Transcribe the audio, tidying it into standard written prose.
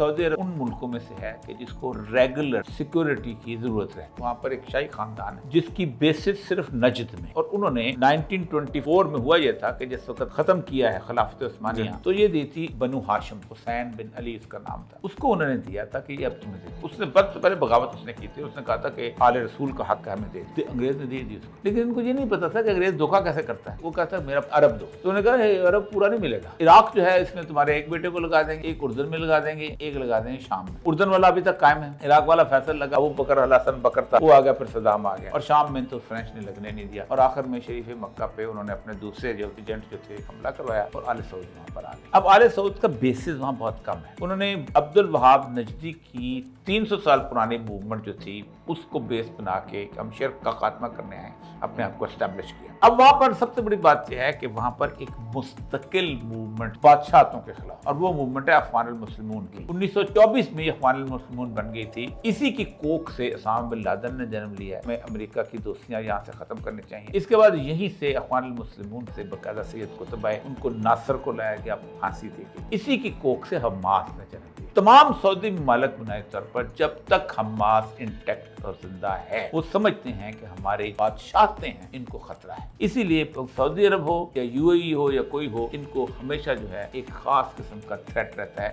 سعودی عرب ان ملکوں میں سے ہے کہ جس کو ریگولر سیکورٹی کی ضرورت ہے. وہاں پر ایک شاہی خاندان ہے جس کی بیسس صرف نجد میں، اور انہوں نے 1924 میں ہوا یہ تھا کہ جس وقت ختم کیا ہے خلافت عثمانیہ تو یہ دی تھی بنو ہاشم، حسین بن علی اس کا نام تھا. اس کو انہوں نے دیا تھا کہ یہ اب تمہیں دے. اس نے پہلے بغاوت اس نے کی تھی، اس نے کہا تھا کہ آل رسول کا حق ہے ہمیں دے. انگریز نے دے دی اس کو، لیکن ان کو یہ نہیں پتا تھا کہ انگریز دھوکہ کیسے کرتا ہے. وہ کہتا ہے میرا عرب دو، تو انہوں نے کہا عرب پورا نہیں ملے گا. عراق جو ہے اس میں تمہارے ایک بیٹے کو لگا دیں گے، ایک اردن میں لگا دیں گے، ایک لگا دیں گے شام میں. اردن والا ابھی تک قائم ہے، عراق والا فیصل لگا، وہ بکر الحسن بکر تھا، وہ آ گیا، پھر صدام آ گیا، اور شام میں تو فرینچ نے لگنے نہیں دیا. اور آخر میں شریف مکہ پہ انہوں نے اپنے دوسرے جو ایجنٹ جو تھے حملہ کروایا اور آل سعود وہاں پر آ گئے. اب آل سعود کا بیسس وہاں بہت کم ہے. انہوں نے عبد الوہاب نجدی کی 300 سال پرانی موومنٹ جو تھی اس کو بیس بنا کے ہم شرک کا خاتمہ کرنے آئے، اپنے آپ کو اسٹیبلش کیا. اب وہاں پر سب سے بڑی بات یہ ہے کہ وہاں پر ایک مستقل موومنٹ بادشاہتوں کے خلاف، اور وہ موومنٹ ہے اخوان المسلمون کی. 1924 میں یہ اخوان المسلمون بن گئی تھی. اسی کی کوک سے اسامہ بن لادن نے جنم لیا ہے. ہمیں امریکہ کی دوستیاں یہاں سے ختم کرنی چاہیے. اس کے بعد یہیں سے اخوان المسلمون سے باقاعدہ سید قطب آئے، ان کو ناصر کو لایا گیا، پھانسی دی گئی. اسی کی کوک سے حماس نے جنم لیا. تمام سعودی ممالک بنائے طور پر جب تک حماس انٹیکٹ اور زندہ ہے وہ سمجھتے ہیں کہ ہمارے بادشاہتیں ہیں، ان کو خطرہ ہے. اسی لیے سعودی عرب ہو یا UAE ہو یا کوئی ہو، ان کو ہمیشہ جو ہے ایک خاص قسم کا تھریٹ رہتا ہے.